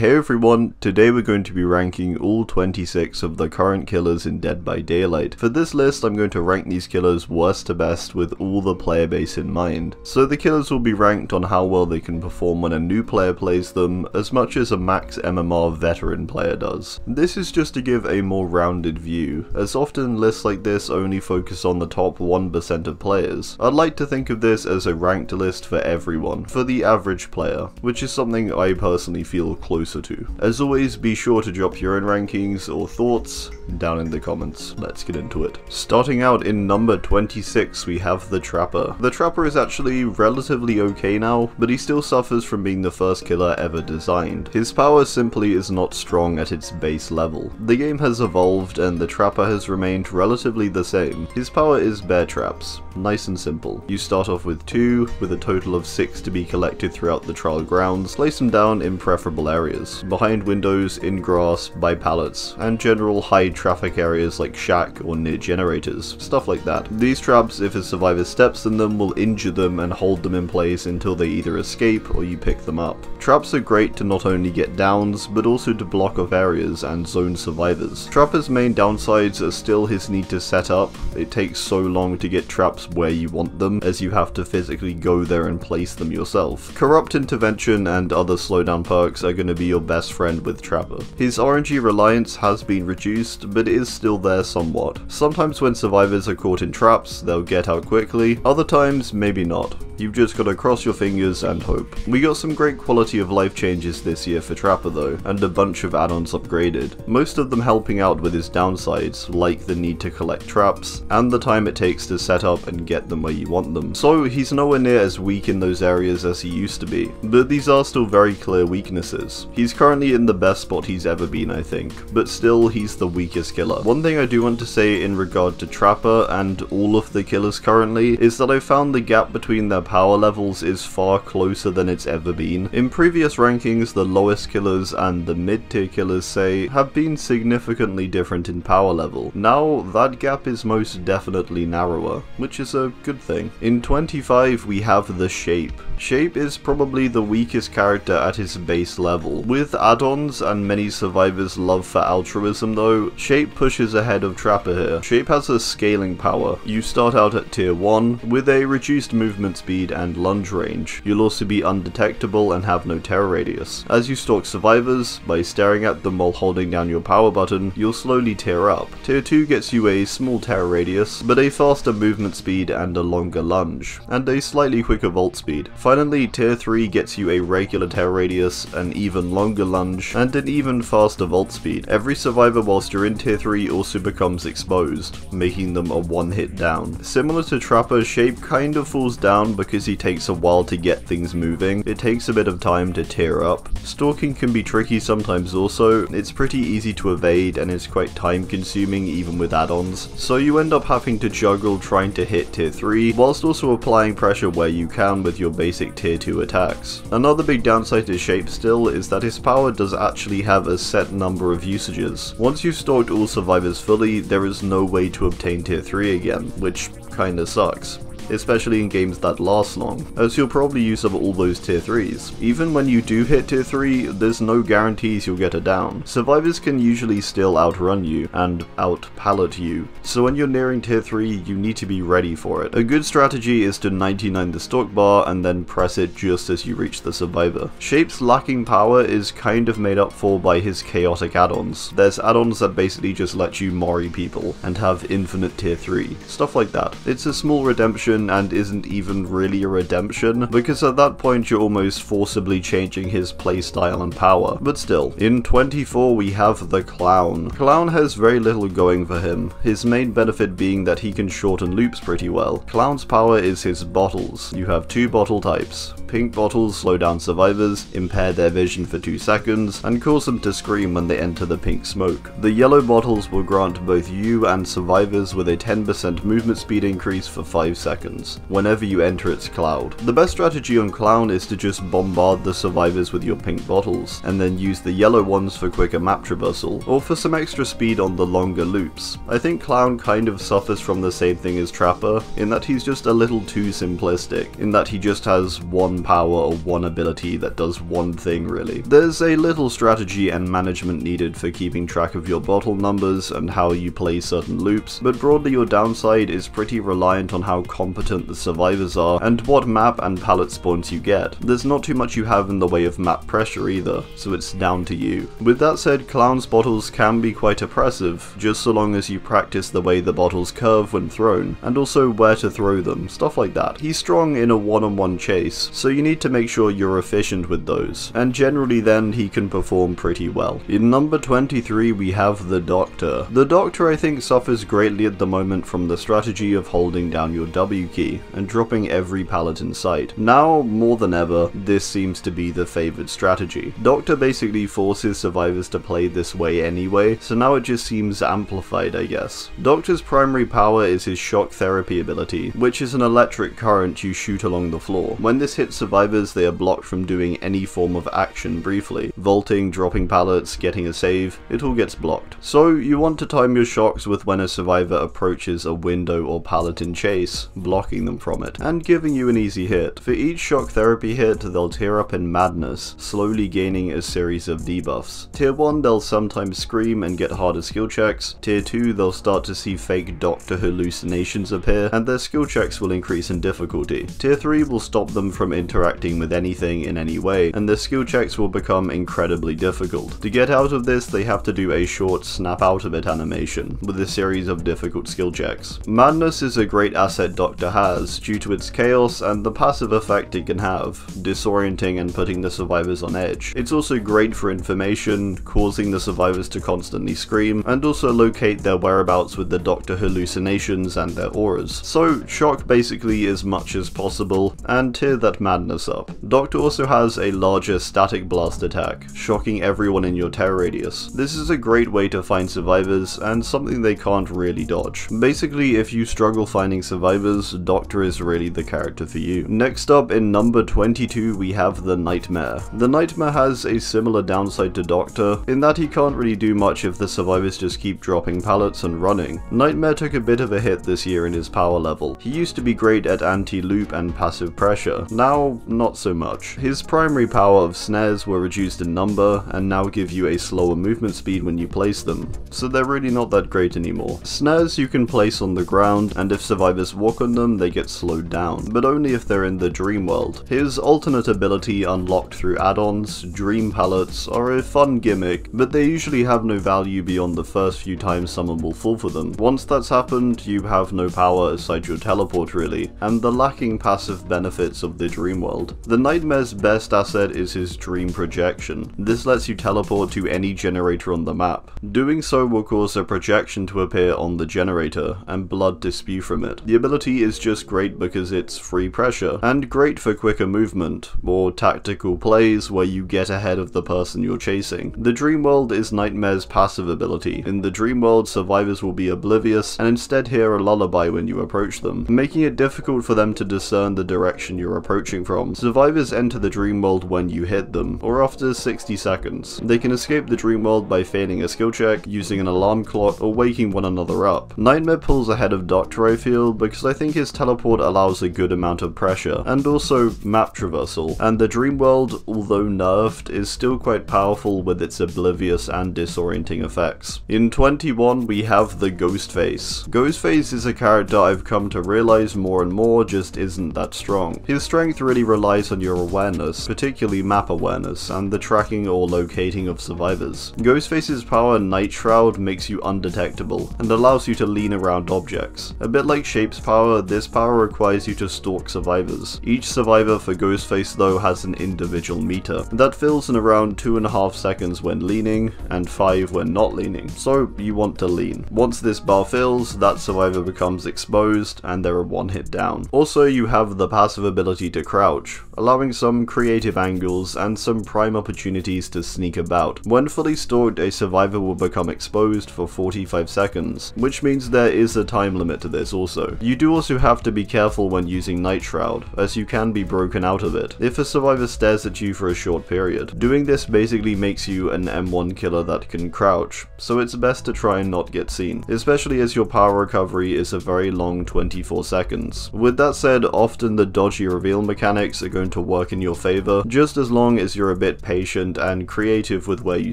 Hey everyone, today we're going to be ranking all 26 of the current killers in Dead by Daylight. For this list I'm going to rank these killers worst to best with all the player base in mind. So the killers will be ranked on how well they can perform when a new player plays them, as much as a max MMR veteran player does. This is just to give a more rounded view, as often lists like this only focus on the top 1% of players. I'd like to think of this as a ranked list for everyone, for the average player, which is something I personally feel closer to. As always, be sure to drop your own rankings or thoughts down in the comments. Let's get into it. Starting out in number 26, we have the Trapper. The Trapper is actually relatively okay now, but he still suffers from being the first killer ever designed. His power simply is not strong at its base level. The game has evolved and the Trapper has remained relatively the same. His power is bear traps. Nice and simple. You start off with 2, with a total of 6 to be collected throughout the trial grounds. Place them down in preferable areas, behind windows, in grass, by pallets, and general high traffic areas like shack or near generators, stuff like that. These traps, if a survivor steps in them, will injure them and hold them in place until they either escape or you pick them up. Traps are great to not only get downs, but also to block off areas and zone survivors. Trapper's main downsides are still his need to set up. It takes so long to get traps where you want them, as you have to physically go there and place them yourself. Corrupt Intervention and other slowdown perks are going to be your best friend with Trapper. His RNG reliance has been reduced, but is still there somewhat. Sometimes when survivors are caught in traps, they'll get out quickly, other times maybe not. You've just got to cross your fingers and hope. We got some great quality of life changes this year for Trapper though, and a bunch of add-ons upgraded, most of them helping out with his downsides, like the need to collect traps, and the time it takes to set up and get them where you want them. So he's nowhere near as weak in those areas as he used to be, but these are still very clear weaknesses. He's currently in the best spot he's ever been, I think, but still he's the weakest killer. One thing I do want to say in regard to Trapper and all of the killers currently is that I found the gap between their power levels is far closer than it's ever been. In previous rankings, the lowest killers and the mid-tier killers, say, have been significantly different in power level. Now that gap is most definitely narrower, which is a good thing. In 25 we have the Shape. Shape is probably the weakest character at his base level. With add-ons and many survivors' love for altruism though, Shape pushes ahead of Trapper here. Shape has a scaling power. You start out at tier 1 with a reduced movement speed and lunge range. You'll also be undetectable and have no terror radius. As you stalk survivors, by staring at them while holding down your power button, you'll slowly tier up. Tier 2 gets you a small terror radius, but a faster movement speed and a longer lunge, and a slightly quicker vault speed. Finally, tier 3 gets you a regular terror radius, an even longer lunge, and an even faster vault speed. Every survivor whilst you're in tier 3 also becomes exposed, making them a one-hit down. Similar to Trapper, Shape kind of falls down because he takes a while to get things moving. It takes a bit of time to tier up. Stalking can be tricky sometimes also. It's pretty easy to evade and it's quite time consuming even with add-ons, so you end up having to juggle trying to hit tier 3 whilst also applying pressure where you can with your basic tier 2 attacks. Another big downside to Shape still is that his power does actually have a set number of usages. Once you've stalked all survivors fully, there is no way to obtain tier 3 again, which kinda sucks, especially in games that last long, as you'll probably use up all those tier 3s. Even when you do hit tier 3, there's no guarantees you'll get a down. Survivors can usually still outrun you, and out-pallet you, so when you're nearing tier 3, you need to be ready for it. A good strategy is to 99 the stalk bar and then press it just as you reach the survivor. Shape's lacking power is kind of made up for by his chaotic add-ons. There's add-ons that basically just let you mori people, and have infinite tier 3, stuff like that. It's a small redemption and isn't even really a redemption, because at that point you're almost forcibly changing his playstyle and power. But still, in 24 we have the Clown. Clown has very little going for him, his main benefit being that he can shorten loops pretty well. Clown's power is his bottles. You have 2 bottle types. Pink bottles slow down survivors, impair their vision for 2 seconds, and cause them to scream when they enter the pink smoke. The yellow bottles will grant both you and survivors with a 10% movement speed increase for 5 seconds. seconds, whenever you enter its cloud. The best strategy on Clown is to just bombard the survivors with your pink bottles, and then use the yellow ones for quicker map traversal, or for some extra speed on the longer loops. I think Clown kind of suffers from the same thing as Trapper, in that he's just a little too simplistic, in that he just has one power or one ability that does one thing really. There's a little strategy and management needed for keeping track of your bottle numbers and how you play certain loops, but broadly your downside is pretty reliant on how competent the survivors are and what map and palette spawns you get. There's not too much you have in the way of map pressure either, so it's down to you. With that said, Clown's bottles can be quite oppressive, just so long as you practice the way the bottles curve when thrown, and also where to throw them, stuff like that. He's strong in a one-on-one chase, so you need to make sure you're efficient with those, and generally then he can perform pretty well. In number 23 we have the Doctor. The Doctor I think suffers greatly at the moment from the strategy of holding down your W key and dropping every pallet in sight. Now, more than ever, this seems to be the favoured strategy. Doctor basically forces survivors to play this way anyway, so now it just seems amplified I guess. Doctor's primary power is his shock therapy ability, which is an electric current you shoot along the floor. When this hits survivors, they are blocked from doing any form of action briefly. Vaulting, dropping pallets, getting a save, it all gets blocked. So you want to time your shocks with when a survivor approaches a window or pallet in chase, blocking them from it, and giving you an easy hit. For each shock therapy hit, they'll tear up in madness, slowly gaining a series of debuffs. Tier 1 they'll sometimes scream and get harder skill checks, Tier 2 they'll start to see fake Doctor hallucinations appear, and their skill checks will increase in difficulty. Tier 3 will stop them from interacting with anything in any way, and their skill checks will become incredibly difficult. To get out of this, they have to do a short snap out of it animation, with a series of difficult skill checks. Madness is a great asset Doctor has, due to its chaos and the passive effect it can have, disorienting and putting the survivors on edge. It's also great for information, causing the survivors to constantly scream, and also locate their whereabouts with the Doctor hallucinations and their auras. So shock basically as much as possible, and tear that madness up. Doctor also has a larger static blast attack, shocking everyone in your terror radius. This is a great way to find survivors, and something they can't really dodge. Basically, if you struggle finding survivors, Doctor is really the character for you. Next up, in number 22 we have the Nightmare. The Nightmare has a similar downside to Doctor, in that he can't really do much if the survivors just keep dropping pallets and running. Nightmare took a bit of a hit this year in his power level. He used to be great at anti-loop and passive pressure, now not so much. His primary power of snares were reduced in number, and now give you a slower movement speed when you place them, so they're really not that great anymore. Snares you can place on the ground, and if survivors walk on them they get slowed down, but only if they're in the dream world. His alternate ability unlocked through add-ons, dream pallets, are a fun gimmick, but they usually have no value beyond the first few times someone will fall for them. Once that's happened, you have no power aside your teleport really, and the lacking passive benefits of the dream world. The Nightmare's best asset is his dream projection. This lets you teleport to any generator on the map. Doing so will cause a projection to appear on the generator, and blood to spew from it. The ability is just great because it's free pressure, and great for quicker movement, or tactical plays where you get ahead of the person you're chasing. The dream world is Nightmare's passive ability. In the dream world, survivors will be oblivious, and instead hear a lullaby when you approach them, making it difficult for them to discern the direction you're approaching from. Survivors enter the dream world when you hit them, or after 60 seconds. They can escape the dream world by failing a skill check, using an alarm clock, or waking one another up. Nightmare pulls ahead of Doctor I feel, because I think his teleport allows a good amount of pressure, and also map traversal, and the dream world, although nerfed, is still quite powerful with its oblivious and disorienting effects. In 21 we have the Ghostface. Ghostface is a character I've come to realize more and more just isn't that strong. His strength really relies on your awareness, particularly map awareness, and the tracking or locating of survivors. Ghostface's power Night Shroud makes you undetectable, and allows you to lean around objects. A bit like Shape's power, this power requires you to stalk survivors. Each survivor for Ghostface though has an individual meter, that fills in around 2.5 seconds when leaning, and 5 when not leaning, so you want to lean. Once this bar fills, that survivor becomes exposed, and they're a one hit down. Also, you have the passive ability to crouch, allowing some creative angles and some prime opportunities to sneak about. When fully stalked, a survivor will become exposed for 45 seconds, which means there is a time limit to this also. You do also also have to be careful when using Night Shroud, as you can be broken out of it if a survivor stares at you for a short period. Doing this basically makes you an M1 killer that can crouch, so it's best to try and not get seen, especially as your power recovery is a very long 24 seconds. With that said, often the dodgy reveal mechanics are going to work in your favor, just as long as you're a bit patient and creative with where you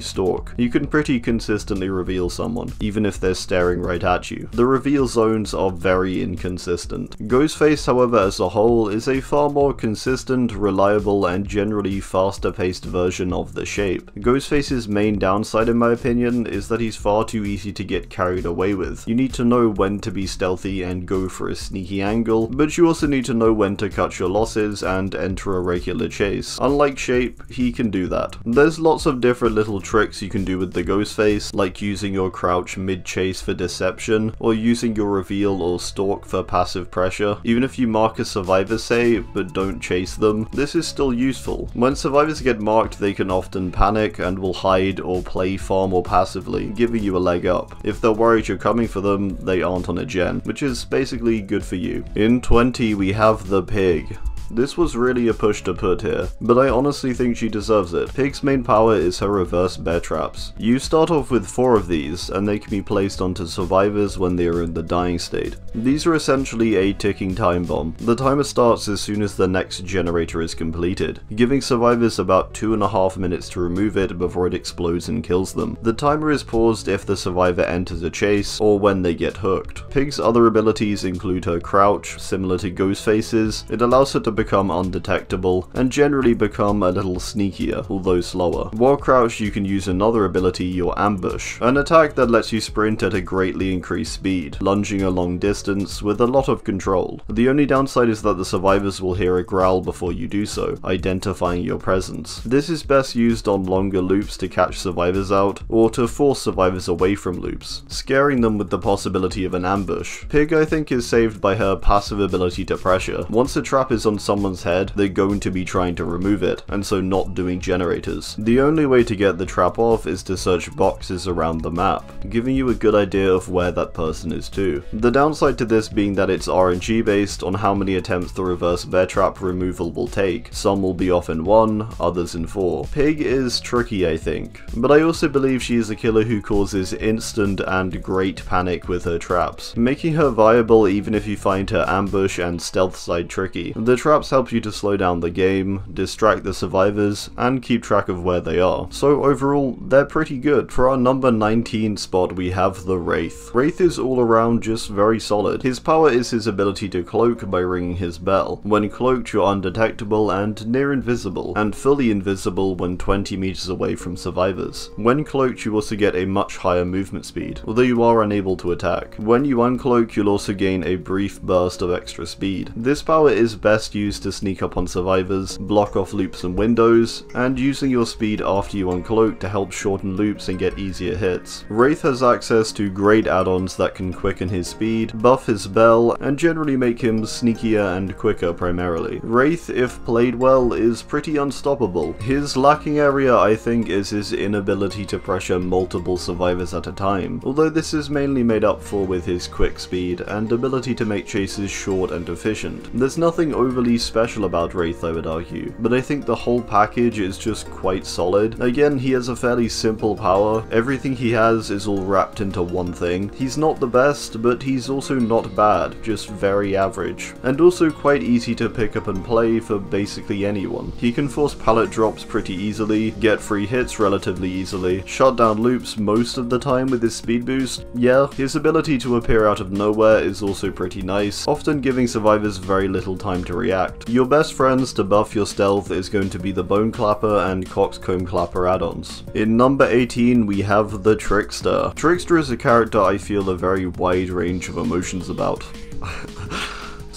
stalk. You can pretty consistently reveal someone, even if they're staring right at you. The reveal zones are very inconsistent. Ghostface, however, as a whole, is a far more consistent, reliable, and generally faster paced version of the shape. Ghostface's main downside, in my opinion, is that he's far too easy to get carried away with. You need to know when to be stealthy and go for a sneaky angle, but you also need to know when to cut your losses and enter a regular chase. Unlike Shape, he can do that. There's lots of different little tricks you can do with the Ghostface, like using your crouch mid-chase for deception, or using your reveal or stalk for passive pressure. Even if you mark a survivor, say, but don't chase them, this is still useful. When survivors get marked, they can often panic and will hide or play far more passively, giving you a leg up. If they're worried you're coming for them, they aren't on a gen, which is basically good for you. In 20, we have the Pig. This was really a push to put here, but I honestly think she deserves it. Pig's main power is her reverse bear traps. You start off with 4 of these, and they can be placed onto survivors when they are in the dying state. These are essentially a ticking time bomb. The timer starts as soon as the next generator is completed, giving survivors about 2.5 minutes to remove it before it explodes and kills them. The timer is paused if the survivor enters a chase, or when they get hooked. Pig's other abilities include her crouch, similar to Ghostface's. It allows her to become undetectable, and generally become a little sneakier, although slower. While crouched, you can use another ability, your ambush, an attack that lets you sprint at a greatly increased speed, lunging a long distance with a lot of control. The only downside is that the survivors will hear a growl before you do so, identifying your presence. This is best used on longer loops to catch survivors out, or to force survivors away from loops, scaring them with the possibility of an ambush. Pig, I think, is saved by her passive ability to pressure. Once a trap is on someone's head, they're going to be trying to remove it, and so not doing generators. The only way to get the trap off is to search boxes around the map, giving you a good idea of where that person is too. The downside to this being that it's RNG based on how many attempts the reverse bear trap removal will take. Some will be off in 1, others in 4. Pig is tricky, I think, but I also believe she is a killer who causes instant and great panic with her traps, making her viable even if you find her ambush and stealth side tricky. The traps help you to slow down the game, distract the survivors, and keep track of where they are. So overall, they're pretty good. For our number 19 spot, we have the Wraith. Wraith is all around just very solid. His power is his ability to cloak by ringing his bell. When cloaked, you're undetectable and near invisible, and fully invisible when 20 meters away from survivors. When cloaked, you also get a much higher movement speed, although you are unable to attack. When you uncloak, you'll also gain a brief burst of extra speed. This power is best used to sneak up on survivors, block off loops and windows, and using your speed after you uncloak to help shorten loops and get easier hits. Wraith has access to great add-ons that can quicken his speed, buff his bell, and generally make him sneakier and quicker primarily. Wraith, if played well, is pretty unstoppable. His lacking area, I think, is his inability to pressure multiple survivors at a time, although this is mainly made up for with his quick speed and ability to make chases short and efficient. There's nothing overly special about Wraith, I would argue, but I think the whole package is just quite solid. Again, he has a fairly simple power. Everything he has is all wrapped into one thing. He's not the best, but he's also not bad, just very average, and also quite easy to pick up and play for basically anyone. He can force pallet drops pretty easily, get free hits relatively easily, shut down loops most of the time with his speed boost. Yeah, his ability to appear out of nowhere is also pretty nice, often giving survivors very little time to react. Your best friends to buff your stealth is going to be the Bone Clapper and Coxcomb Clapper add-ons. In number 18, we have the Trickster. Trickster is a character I feel a very wide range of emotions about.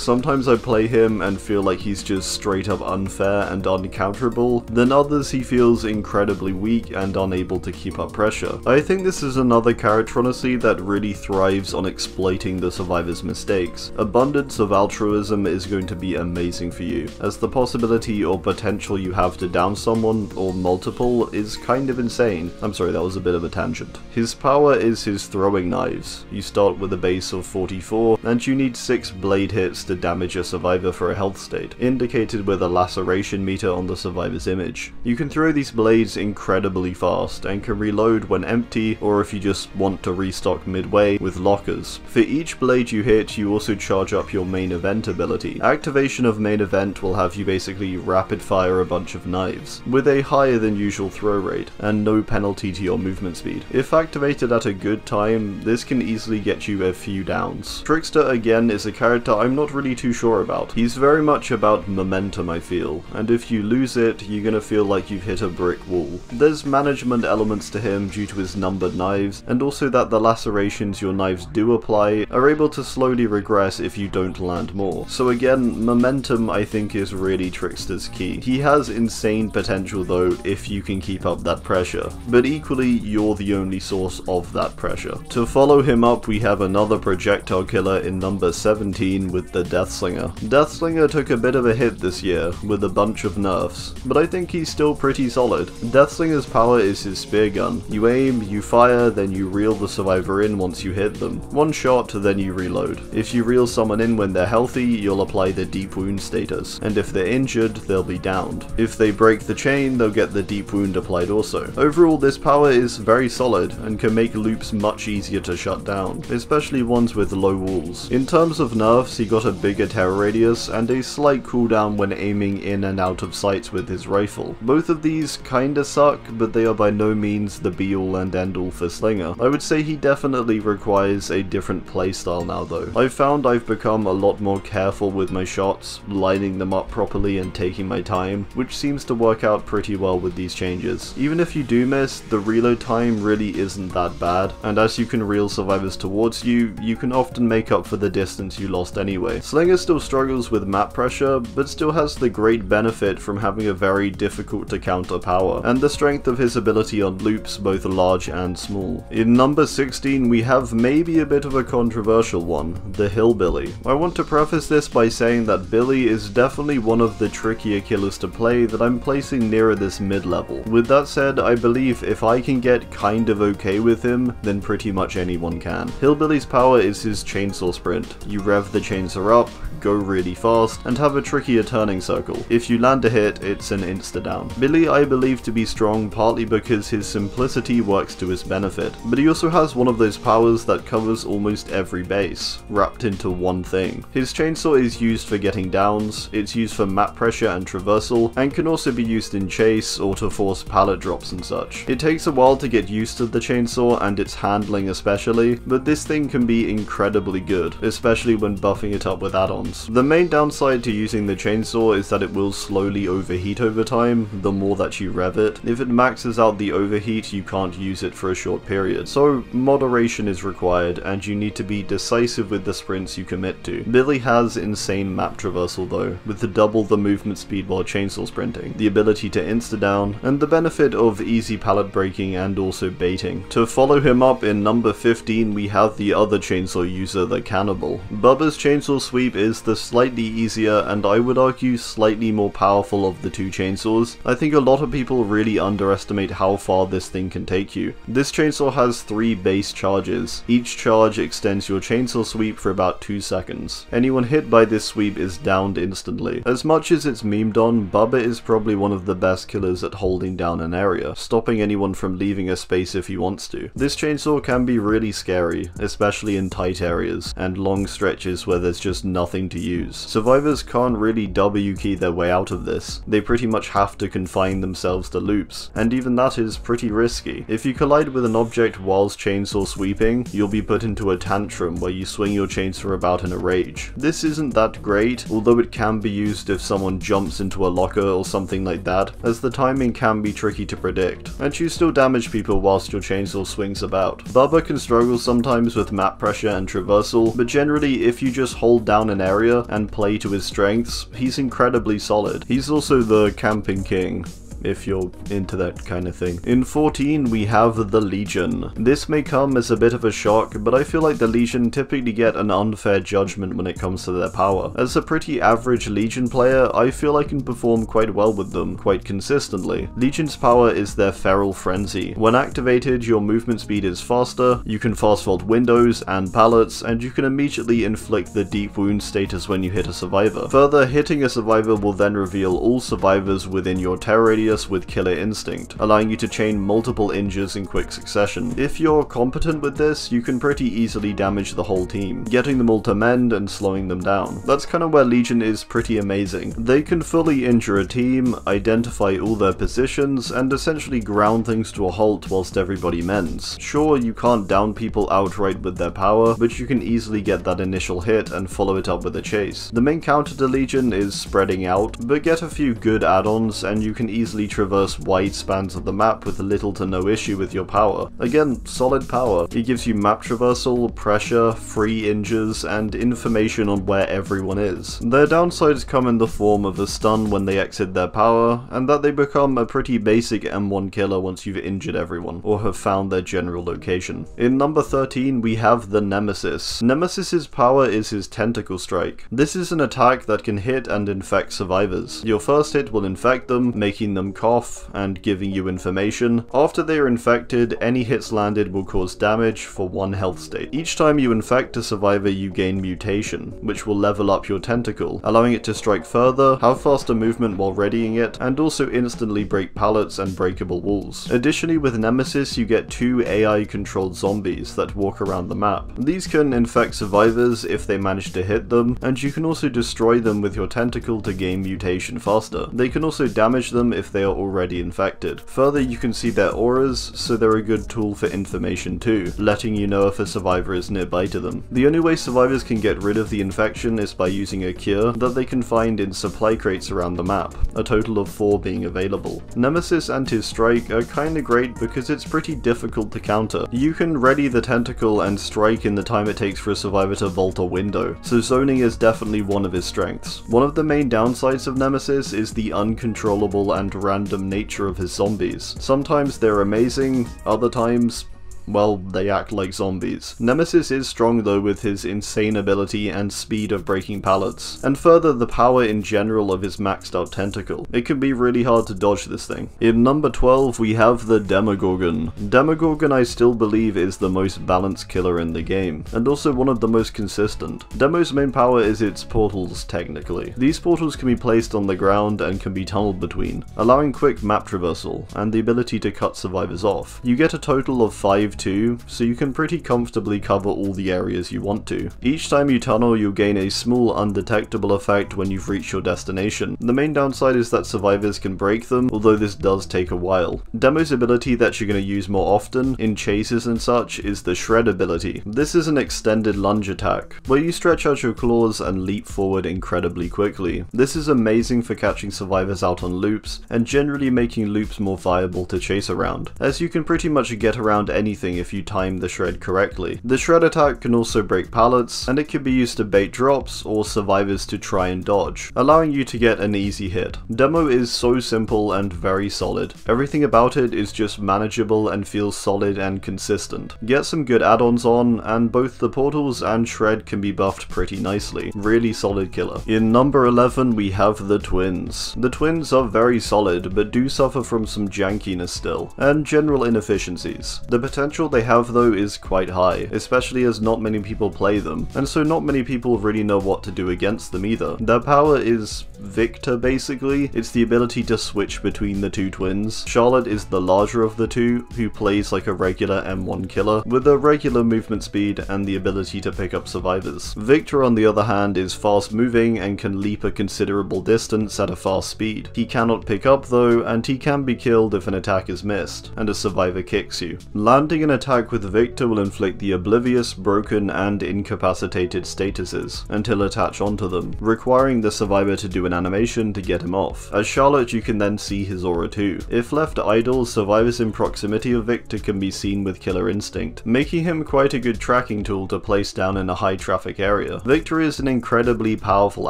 Sometimes I play him and feel like he's just straight up unfair and uncounterable, then others he feels incredibly weak and unable to keep up pressure. I think this is another character honestly that really thrives on exploiting the survivor's mistakes. Abundance of altruism is going to be amazing for you, as the possibility or potential you have to down someone, or multiple, is kind of insane. I'm sorry, that was a bit of a tangent. His power is his throwing knives. You start with a base of 44, and you need 6 blade hits to damage a survivor for a health state, indicated with a laceration meter on the survivor's image. You can throw these blades incredibly fast, and can reload when empty, or if you just want to restock midway, with lockers. For each blade you hit, you also charge up your main event ability. Activation of main event will have you basically rapid fire a bunch of knives, with a higher than usual throw rate, and no penalty to your movement speed. If activated at a good time, this can easily get you a few downs. Trickster again is a character I'm not really too sure about. He's very much about momentum, I feel, and if you lose it, you're gonna feel like you've hit a brick wall. There's management elements to him due to his numbered knives, and also that the lacerations your knives do apply are able to slowly regress if you don't land more. So again, momentum I think is really Trickster's key. He has insane potential though if you can keep up that pressure, but equally you're the only source of that pressure. To follow him up, we have another projectile killer in number 17 with the Deathslinger. Deathslinger took a bit of a hit this year with a bunch of nerfs, but I think he's still pretty solid. Deathslinger's power is his spear gun. You aim, you fire, then you reel the survivor in once you hit them. One shot, then you reload. If you reel someone in when they're healthy, you'll apply the deep wound status, and if they're injured, they'll be downed. If they break the chain, they'll get the deep wound applied also. Overall, this power is very solid, and can make loops much easier to shut down, especially ones with low walls. In terms of nerfs, he got a bigger terror radius, and a slight cooldown when aiming in and out of sight with his rifle. Both of these kinda suck, but they are by no means the be-all and end-all for Slinger. I would say he definitely requires a different playstyle now though. I've found I've become a lot more careful with my shots, lining them up properly and taking my time, which seems to work out pretty well with these changes. Even if you do miss, the reload time really isn't that bad, and as you can reel survivors towards you, you can often make up for the distance you lost anyway. Slinger still struggles with map pressure, but still has the great benefit from having a very difficult to counter power, and the strength of his ability on loops both large and small. In number 16 we have maybe a bit of a controversial one, the Hillbilly. I want to preface this by saying that Billy is definitely one of the trickier killers to play that I'm placing nearer this mid-level. With that said, I believe if I can get kind of okay with him, then pretty much anyone can. Hillbilly's power is his chainsaw sprint. You rev the chainsaw up, go really fast, and have a trickier turning circle. If you land a hit, it's an insta-down. Billy I believe to be strong partly because his simplicity works to his benefit, but he also has one of those powers that covers almost every base, wrapped into one thing. His chainsaw is used for getting downs, it's used for map pressure and traversal, and can also be used in chase or to force pallet drops and such. It takes a while to get used to the chainsaw and its handling especially, but this thing can be incredibly good, especially when buffing it up with add-ons. The main downside to using the chainsaw is that it will slowly overheat over time, the more that you rev it. If it maxes out the overheat, you can't use it for a short period, so moderation is required and you need to be decisive with the sprints you commit to. Billy has insane map traversal though, with double the movement speed while chainsaw sprinting, the ability to insta-down, and the benefit of easy pallet breaking and also baiting. To follow him up in number 15 we have the other chainsaw user, the Cannibal. Bubba's chainsaw sweep is the slightly easier and I would argue slightly more powerful of the two chainsaws. I think a lot of people really underestimate how far this thing can take you. This chainsaw has 3 base charges. Each charge extends your chainsaw sweep for about 2 seconds. Anyone hit by this sweep is downed instantly. As much as it's memed on, Bubba is probably one of the best killers at holding down an area, stopping anyone from leaving a space if he wants to. This chainsaw can be really scary, especially in tight areas, and long stretches where there's just nothing to use. Survivors can't really W key their way out of this. They pretty much have to confine themselves to loops, and even that is pretty risky. If you collide with an object whilst chainsaw sweeping, you'll be put into a tantrum where you swing your chainsaw about in a rage. This isn't that great, although it can be used if someone jumps into a locker or something like that, as the timing can be tricky to predict, and you still damage people whilst your chainsaw swings about. Bubba can struggle sometimes with map pressure and traversal, but generally if you just hold down an area area and play to his strengths, he's incredibly solid. He's also the camping king, if you're into that kind of thing. In 14 we have the Legion. This may come as a bit of a shock, but I feel like the Legion typically get an unfair judgment when it comes to their power. As a pretty average Legion player, I feel I can perform quite well with them, quite consistently. Legion's power is their Feral Frenzy. When activated, your movement speed is faster, you can fast vault windows and pallets, and you can immediately inflict the deep wound status when you hit a survivor. Further, hitting a survivor will then reveal all survivors within your terror radius with Killer Instinct, allowing you to chain multiple injures in quick succession. If you're competent with this, you can pretty easily damage the whole team, getting them all to mend and slowing them down. That's kind of where Legion is pretty amazing. They can fully injure a team, identify all their positions, and essentially ground things to a halt whilst everybody mends. Sure, you can't down people outright with their power, but you can easily get that initial hit and follow it up with a chase. The main counter to Legion is spreading out, but get a few good add-ons and you can easily traverse wide spans of the map with little to no issue with your power. Again, solid power. It gives you map traversal, pressure, free injures, and information on where everyone is. Their downsides come in the form of a stun when they exit their power, and that they become a pretty basic M1 killer once you've injured everyone, or have found their general location. In number 13 we have the Nemesis. Nemesis's power is his Tentacle Strike. This is an attack that can hit and infect survivors. Your first hit will infect them, making them cough and giving you information. After they are infected, any hits landed will cause damage for 1 health state. Each time you infect a survivor you gain mutation, which will level up your tentacle, allowing it to strike further, have faster movement while readying it, and also instantly break pallets and breakable walls. Additionally, with Nemesis you get 2 AI controlled zombies that walk around the map. These can infect survivors if they manage to hit them, and you can also destroy them with your tentacle to gain mutation faster. They can also damage them if they are already infected. Further, you can see their auras, so they're a good tool for information too, letting you know if a survivor is nearby to them. The only way survivors can get rid of the infection is by using a cure that they can find in supply crates around the map, a total of 4 being available. Nemesis and his strike are kinda great because it's pretty difficult to counter. You can ready the tentacle and strike in the time it takes for a survivor to vault a window, so zoning is definitely one of his strengths. One of the main downsides of Nemesis is the uncontrollable and random nature of his zombies. Sometimes they're amazing, other times, well, they act like zombies. Nemesis is strong though with his insane ability and speed of breaking pallets, and further the power in general of his maxed out tentacle. It can be really hard to dodge this thing. In number 12 we have the Demogorgon. Demogorgon I still believe is the most balanced killer in the game, and also one of the most consistent. Demo's main power is its portals technically. These portals can be placed on the ground and can be tunneled between, allowing quick map traversal, and the ability to cut survivors off. You get a total of 5 too, so you can pretty comfortably cover all the areas you want to. Each time you tunnel you'll gain a small undetectable effect when you've reached your destination. The main downside is that survivors can break them, although this does take a while. Demo's ability that you're going to use more often, in chases and such, is the Shred ability. This is an extended lunge attack, where you stretch out your claws and leap forward incredibly quickly. This is amazing for catching survivors out on loops, and generally making loops more viable to chase around, as you can pretty much get around anything if you time the shred correctly. The shred attack can also break pallets, and it can be used to bait drops or survivors to try and dodge, allowing you to get an easy hit. Demo is so simple and very solid. Everything about it is just manageable and feels solid and consistent. Get some good add-ons on, and both the portals and shred can be buffed pretty nicely. Really solid killer. In number 11 we have the Twins. The Twins are very solid, but do suffer from some jankiness still, and general inefficiencies. The potential they have though is quite high, especially as not many people play them, and so not many people really know what to do against them either. Their power is Victor basically. It's the ability to switch between the 2 twins. Charlotte is the larger of the 2, who plays like a regular M1 killer, with a regular movement speed and the ability to pick up survivors. Victor on the other hand is fast moving and can leap a considerable distance at a fast speed. He cannot pick up though, and he can be killed if an attack is missed, and a survivor kicks you. Landing an attack with Victor will inflict the oblivious, broken, and incapacitated statuses until attached onto them, requiring the survivor to do an animation to get him off. As Charlotte, you can then see his aura too. If left idle, survivors in proximity of Victor can be seen with Killer Instinct, making him quite a good tracking tool to place down in a high traffic area. Victor is an incredibly powerful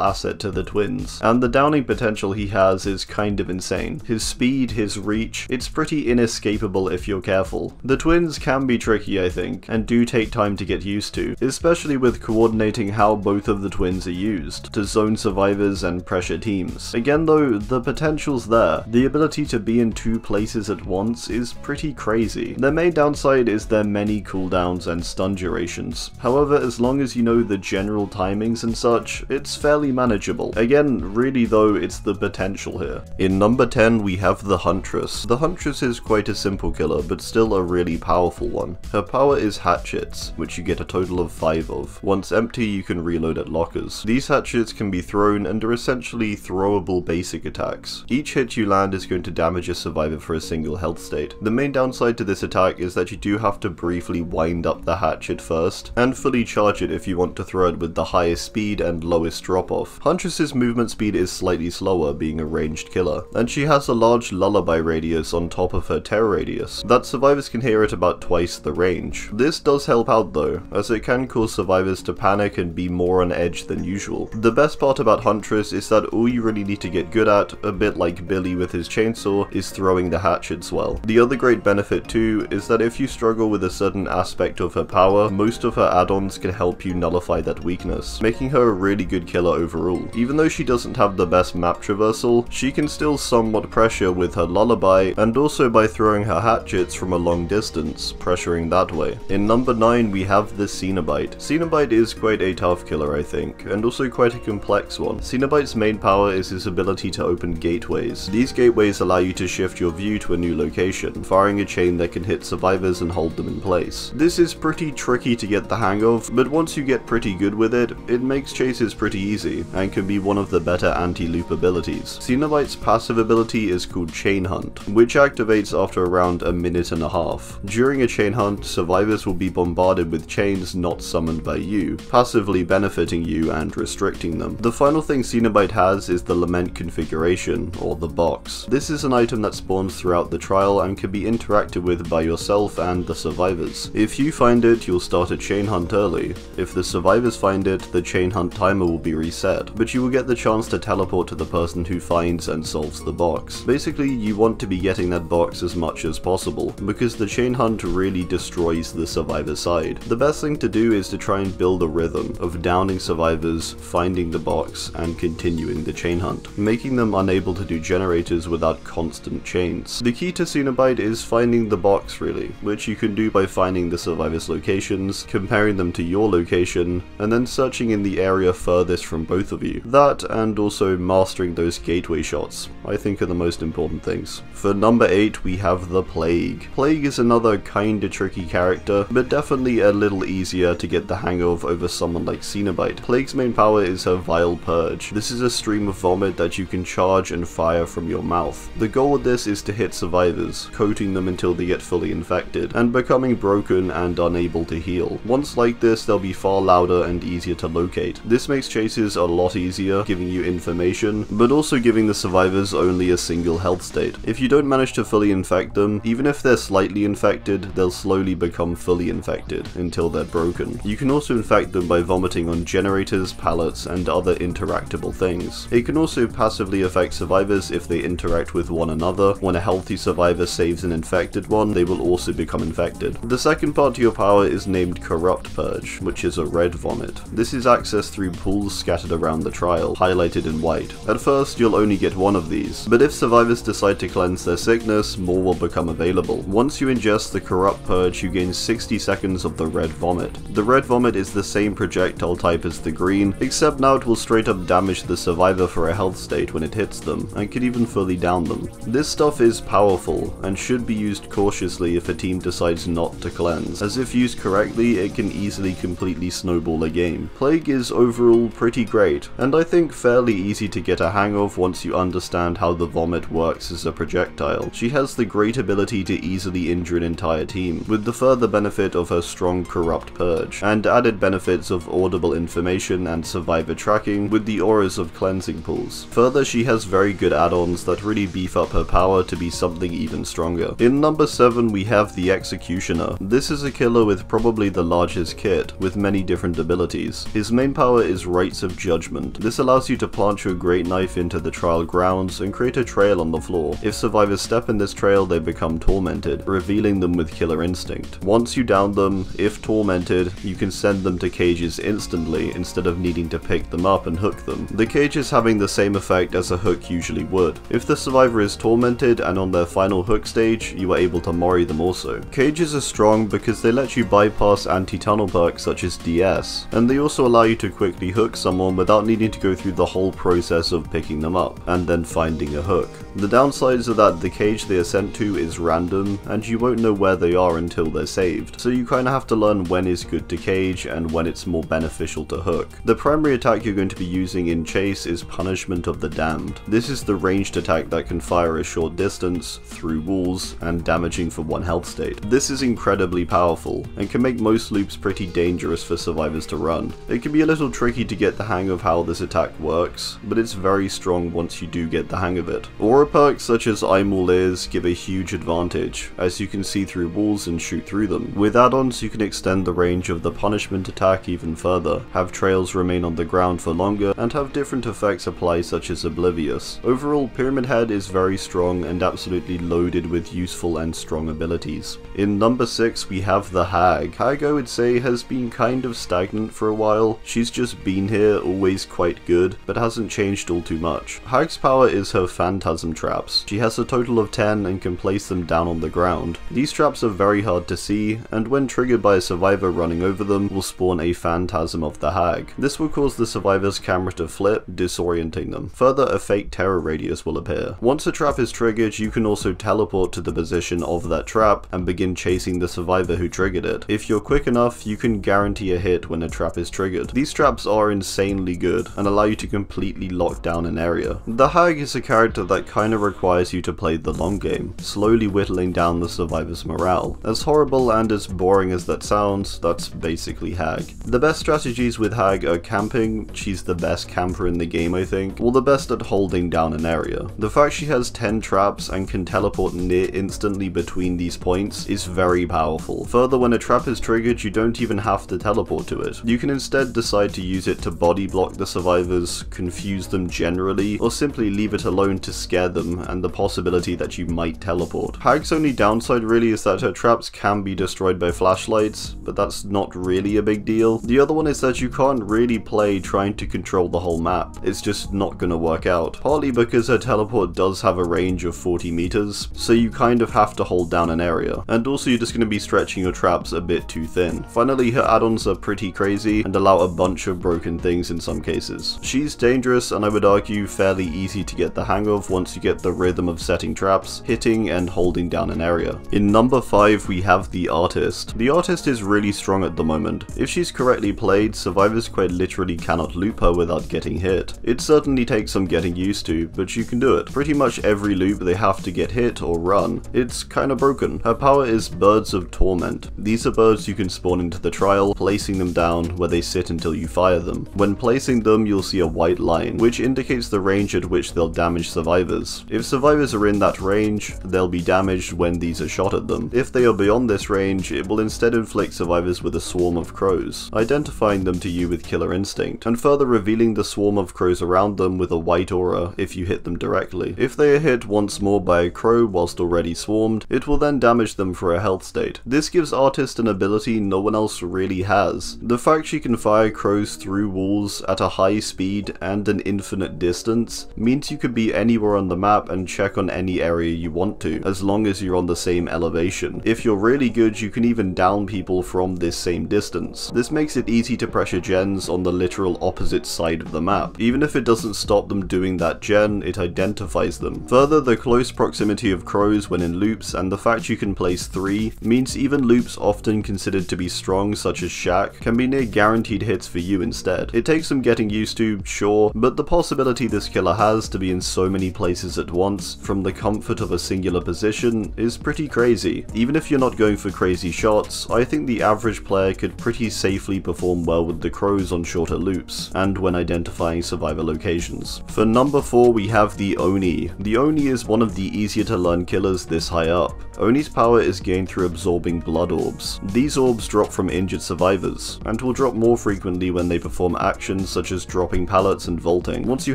asset to the twins, and the downing potential he has is kind of insane. His speed, his reach, it's pretty inescapable if you're careful. The twins can be tricky, I think, and do take time to get used to, especially with coordinating how both of the twins are used, to zone survivors and pressure teams. Again though, the potential's there. The ability to be in two places at once is pretty crazy. Their main downside is their many cooldowns and stun durations. However, as long as you know the general timings and such, it's fairly manageable. Again, really though, it's the potential here. In number 10 we have the Huntress. The Huntress is quite a simple killer, but still a really powerful one. Her power is hatchets, which you get a total of 5 of. Once empty, you can reload at lockers. These hatchets can be thrown and are essentially throwable basic attacks. Each hit you land is going to damage a survivor for a single health state. The main downside to this attack is that you do have to briefly wind up the hatchet first, and fully charge it if you want to throw it with the highest speed and lowest drop-off. Huntress's movement speed is slightly slower, being a ranged killer, and she has a large lullaby radius on top of her terror radius, that survivors can hear at about twice the range. This does help out though, as it can cause survivors to panic and be more on edge than usual. The best part about Huntress is that all you really need to get good at, a bit like Billy with his chainsaw, is throwing the hatchets well. The other great benefit too is that if you struggle with a certain aspect of her power, most of her add-ons can help you nullify that weakness, making her a really good killer overall. Even though she doesn't have the best map traversal, she can still somewhat pressure with her lullaby, and also by throwing her hatchets from a long distance, pressuring that way. In number 9 we have the Cenobite. Cenobite is quite a tough killer I think, and also quite a complex one. Cenobite's main power is his ability to open gateways. These gateways allow you to shift your view to a new location, firing a chain that can hit survivors and hold them in place. This is pretty tricky to get the hang of, but once you get pretty good with it, it makes chases pretty easy, and can be one of the better anti-loop abilities. Cenobite's passive ability is called Chain Hunt, which activates after around a minute and a half. During a chain hunt, survivors will be bombarded with chains not summoned by you, passively benefiting you and restricting them. The final thing Cenobite has is the Lament configuration, or the box. This is an item that spawns throughout the trial and can be interacted with by yourself and the survivors. If you find it, you'll start a chain hunt early. If the survivors find it, the chain hunt timer will be reset, but you will get the chance to teleport to the person who finds and solves the box. Basically, you want to be getting that box as much as possible, because the chain hunt really destroys the survivor side. The best thing to do is to try and build a rhythm of downing survivors, finding the box, and continuing the chain hunt, making them unable to do generators without constant chains. The key to Cenobite is finding the box really, which you can do by finding the survivors' locations, comparing them to your location, and then searching in the area furthest from both of you. That, and also mastering those gateway shots, I think are the most important things. For number 8 we have the Plague. Plague is another kinda tricky character, but definitely a little easier to get the hang of over someone like Cenobite. Plague's main power is her Vile Purge. This is a stream of vomit that you can charge and fire from your mouth. The goal with this is to hit survivors, coating them until they get fully infected, and becoming broken and unable to heal. Once like this, they'll be far louder and easier to locate. This makes chases a lot easier, giving you information, but also giving the survivors only a single health state. If you don't manage to fully infect them, even if they're slightly infected, they'll slowly become fully infected, until they're broken. You can also infect them by vomiting on generators, pallets, and other interactable things. It can also passively affect survivors if they interact with one another. When a healthy survivor saves an infected one, they will also become infected. The second part to your power is named Corrupt Purge, which is a red vomit. This is accessed through pools scattered around the trial, highlighted in white. At first, you'll only get one of these, but if survivors decide to cleanse their sickness, more will become available. Once you ingest the Corrupt Purge, you gain 60 seconds of the red vomit. The red vomit is the same projectile type as the green, except now it will straight up damage the survivor for a health state when it hits them, and can even fully down them. This stuff is powerful, and should be used cautiously if a team decides not to cleanse, as if used correctly, it can easily completely snowball a game. Plague is overall pretty great, and I think fairly easy to get a hang of once you understand how the vomit works as a projectile. She has the great ability to easily injure an entire entire team, with the further benefit of her strong corrupt purge, and added benefits of audible information and survivor tracking with the auras of cleansing pools. Further, she has very good add-ons that really beef up her power to be something even stronger. In number 7 we have the Executioner. This is a killer with probably the largest kit, with many different abilities. His main power is Rites of Judgment. This allows you to plant your great knife into the trial grounds and create a trail on the floor. If survivors step in this trail, they become tormented, revealing them with killer instinct. Once you down them, if tormented, you can send them to cages instantly instead of needing to pick them up and hook them. The cages having the same effect as a hook usually would. If the survivor is tormented and on their final hook stage, you are able to mori them also. Cages are strong because they let you bypass anti-tunnel perks such as DS, and they also allow you to quickly hook someone without needing to go through the whole process of picking them up and then finding a hook. The downsides are that the cage they are sent to is random and you won't know where they are until they're saved, so you kinda have to learn when is good to cage and when it's more beneficial to hook. The primary attack you're going to be using in chase is Punishment of the Damned. This is the ranged attack that can fire a short distance, through walls, and damaging for 1 health state. This is incredibly powerful, and can make most loops pretty dangerous for survivors to run. It can be a little tricky to get the hang of how this attack works, but it's very strong once you do get the hang of it. Aura perks such as I'm All Ears give a huge advantage, as you can see through walls and shoot through them. With add-ons you can extend the range of the punishment attack even further, have trails remain on the ground for longer, and have different effects apply such as Oblivious. Overall, Pyramid Head is very strong and absolutely loaded with useful and strong abilities. In number 6 we have the Hag. Hag, I would say, has been kind of stagnant for a while. She's just been here, always quite good, but hasn't changed all too much. Hag's power is her Phantasm traps. She has a total of 10 and can place them down on the ground. These traps are very hard to see, and when triggered by a survivor running over them, will spawn a Phantasm of the Hag. This will cause the survivor's camera to flip, disorienting them. Further, a fake terror radius will appear. Once a trap is triggered, you can also teleport to the position of that trap and begin chasing the survivor who triggered it. If you're quick enough, you can guarantee a hit when a trap is triggered. These traps are insanely good and allow you to completely lock down an area. The Hag is a character that kinda requires you to play the long game, slowly whittling down the survivor's morale. As horrible and as boring as that sounds, that's basically Hag. The best strategies with Hag are camping. She's the best camper in the game, I think, or the best at holding down an area. The fact she has 10 traps and can teleport near instantly between these points is very powerful. Further, when a trap is triggered, you don't even have to teleport to it. You can instead decide to use it to body block the survivors, confuse them generally, or simply leave it alone to scare them and the possibility that you might teleport. Hag's only downside really is that her traps can be destroyed by flashlights, but that's not really a big deal. The other one is that you can't really play trying to control the whole map. It's just not gonna work out. Partly because her teleport does have a range of 40 meters, so you kind of have to hold down an area. And also you're just gonna be stretching your traps a bit too thin. Finally, her add-ons are pretty crazy and allow a bunch of broken things in some cases. She's dangerous and I would argue fairly easy to get the hang of once you get the rhythm of setting traps, hitting and holding down an area. In number 5 we have the Artist. The Artist is really strong at the moment. If she's correctly played, survivors quite literally cannot loop her without getting hit. It certainly takes some getting used to, but you can do it. Pretty much every loop they have to get hit or run. It's kinda broken. Her power is Birds of Torment. These are birds you can spawn into the trial, placing them down where they sit until you fire them. When placing them, you'll see a white line, which indicates the range at which they'll damage survivors. If survivors are in that range, they'll be damaged when these are shot at them. If they are beyond this range, it will instead inflict survivors with a swarm of crows, identifying them to you with killer instinct, and further revealing the swarm of crows around them with a white aura if you hit them directly. If they are hit once more by a crow whilst already swarmed, it will then damage them for a health state. This gives Artist an ability no one else really has. The fact she can fire crows through walls at a high speed and an infinite distance means you could be anywhere on the map and check on any area you want to, as long as you're on the same elevation. If you're really good, you can even down people from this same distance. This makes it easy to pressure gens on the literal opposite side of the map. Even if it doesn't stop them doing that gen, it identifies them. Further, the close proximity of crows when in loops and the fact you can place 3 means even loops often considered to be strong, such as Shack, can be near guaranteed hits for you instead. It takes some getting used to, sure, but the possibility this killer has to be in so many places places at once from the comfort of a singular position is pretty crazy. Even if you're not going for crazy shots, I think the average player could pretty safely perform well with the crows on shorter loops, and when identifying survivor locations. For number 4 we have the Oni. The Oni is one of the easier to learn killers this high up. Oni's power is gained through absorbing blood orbs. These orbs drop from injured survivors, and will drop more frequently when they perform actions such as dropping pallets and vaulting. Once you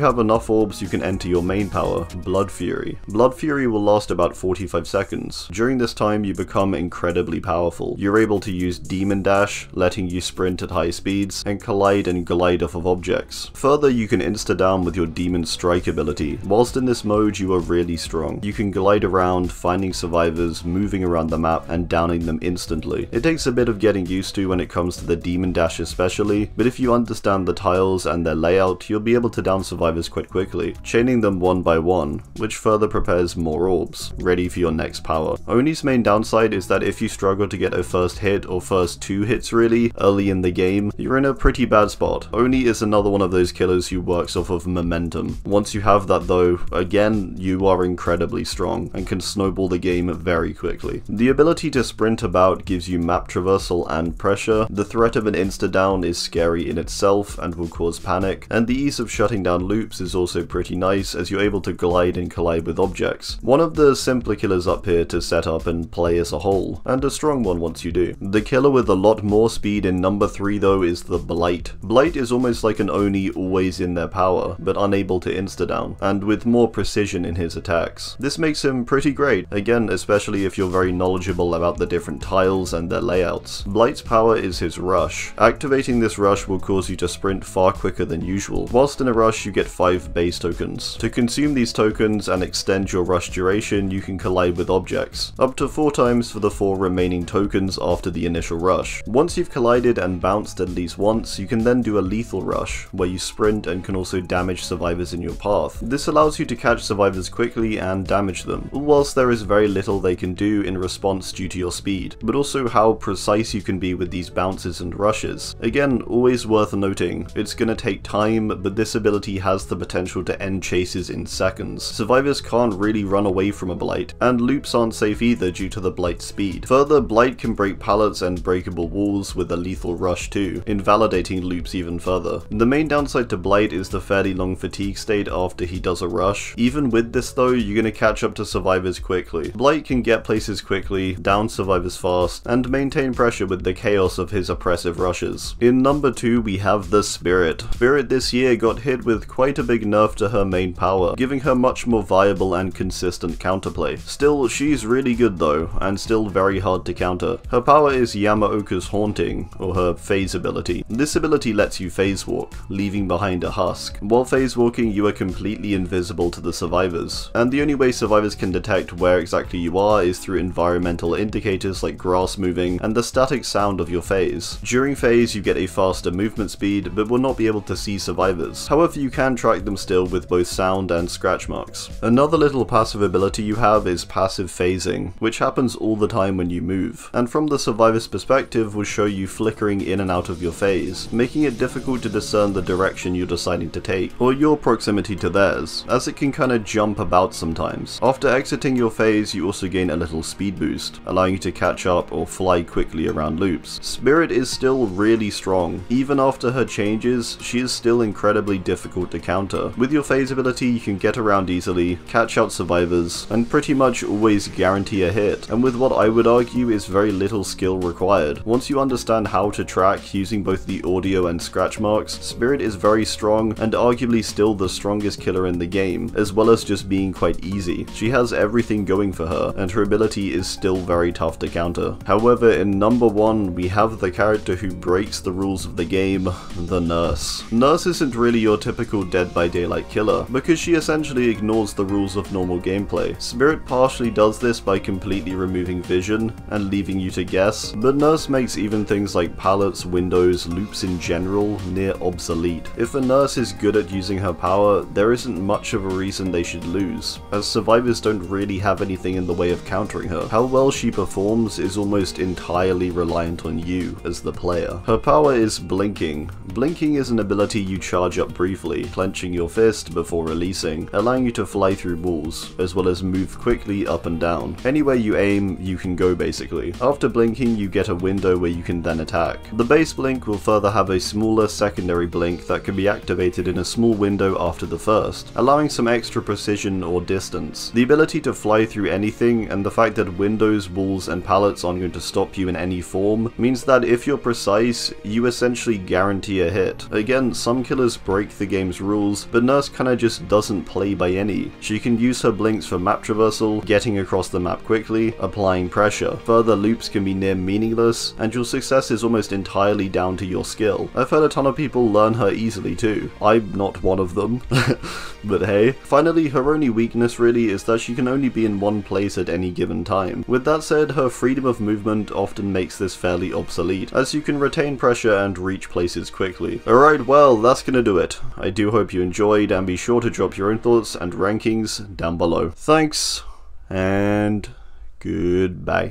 have enough orbs, you can enter your main power, Blood Fury. Blood Fury will last about 45 seconds. During this time you become incredibly powerful. You're able to use Demon Dash, letting you sprint at high speeds, and collide and glide off of objects. Further, you can insta-down with your Demon Strike ability. Whilst in this mode you are really strong. You can glide around, finding survivors, moving around the map, and downing them instantly. It takes a bit of getting used to when it comes to the Demon Dash especially, but if you understand the tiles and their layout, you'll be able to down survivors quite quickly, chaining them one by one, which further prepares more orbs, ready for your next power. Oni's main downside is that if you struggle to get a first hit, or first 2 hits really, early in the game, you're in a pretty bad spot. Oni is another one of those killers who works off of momentum. Once you have that though, again, you are incredibly strong, and can snowball the game very quickly. The ability to sprint about gives you map traversal and pressure. The threat of an insta-down is scary in itself and will cause panic, and the ease of shutting down loops is also pretty nice as you're able to glide and collide with objects. One of the simpler killers up here to set up and play as a whole, and a strong one once you do. The killer with a lot more speed in number 3 though is the Blight. Blight is almost like an Oni always in their power, but unable to insta-down, and with more precision in his attacks. This makes him pretty great, again especially if you're very knowledgeable about the different tiles and their layouts. Blight's power is his rush. Activating this rush will cause you to sprint far quicker than usual. Whilst in a rush you get 5 base tokens. To consume these tokens and extend your rush duration, you can collide with objects, up to 4 times for the 4 remaining tokens after the initial rush. Once you've collided and bounced at least once, you can then do a lethal rush, where you sprint and can also damage survivors in your path. This allows you to catch survivors quickly and damage them, whilst there is very little they can do in response due to your speed, but also how precise you can be with these bounces and rushes. Again, always worth noting, it's gonna take time, but this ability has the potential to end chases in seconds. Survivors can't really run away from a Blight, and loops aren't safe either due to the Blight's speed. Further, Blight can break pallets and breakable walls with a lethal rush too, invalidating loops even further. The main downside to Blight is the fairly long fatigue state after he does a rush. Even with this though, you're gonna catch up to survivors quickly. Blight can get places quickly, down survivors fast, and maintain pressure with the chaos of his oppressive rushes. In number 2 we have the Spirit. Spirit this year got hit with quite a big nerf to her main power, giving her much more viable and consistent counterplay. Still, she's really good though, and still very hard to counter. Her power is Yamaoka's Haunting, or her phase ability. This ability lets you phase walk, leaving behind a husk. While phase walking, you are completely invisible to the survivors, and the only way survivors can detect where exactly you are is through environmental indicators like grass moving and the static sound of your phase. During phase, you get a faster movement speed, but will not be able to see survivors. However, you can track them still with both sound and scratch marks. Another little passive ability you have is passive phasing, which happens all the time when you move, and from the survivor's perspective will show you flickering in and out of your phase, making it difficult to discern the direction you're deciding to take, or your proximity to theirs, as it can kinda jump about sometimes. After exiting your phase, you also gain a little speed boost, allowing you to catch up or fly quickly around loops. Spirit is still really strong. Even after her changes, she is still incredibly difficult to counter. With your phase ability, you can get around easily, catch out survivors, and pretty much always guarantee a hit, and with what I would argue is very little skill required. Once you understand how to track using both the audio and scratch marks, Spirit is very strong and arguably still the strongest killer in the game, as well as just being quite easy. She has everything going for her, and her ability is still very tough to counter. However, in number 1, we have the character who breaks the rules of the game, the Nurse. Nurse isn't really your typical Dead by Daylight killer, because she essentially ignores the rules of normal gameplay. Spirit partially does this by completely removing vision and leaving you to guess, but Nurse makes even things like pallets, windows, loops in general near obsolete. If a Nurse is good at using her power, there isn't much of a reason they should lose, as survivors don't really have anything in the way of countering her. How well she performs is almost entirely reliant on you as the player. Her power is Blinking. Blinking is an ability you charge up briefly, clenching your fist before releasing, allowing allowing you to fly through walls, as well as move quickly up and down. Anywhere you aim, you can go basically. After blinking, you get a window where you can then attack. The base blink will further have a smaller secondary blink that can be activated in a small window after the first, allowing some extra precision or distance. The ability to fly through anything, and the fact that windows, walls, and pallets aren't going to stop you in any form, means that if you're precise, you essentially guarantee a hit. Again, some killers break the game's rules, but Nurse kinda just doesn't play by any. She can use her blinks for map traversal, getting across the map quickly, applying pressure. Further loops can be near meaningless, and your success is almost entirely down to your skill. I've heard a ton of people learn her easily too. I'm not one of them. But hey. Finally, her only weakness really is that she can only be in one place at any given time. With that said, her freedom of movement often makes this fairly obsolete, as you can retain pressure and reach places quickly. Alright, well, that's gonna do it. I do hope you enjoyed, and be sure to drop your own thoughts and rankings down below. Thanks, and goodbye.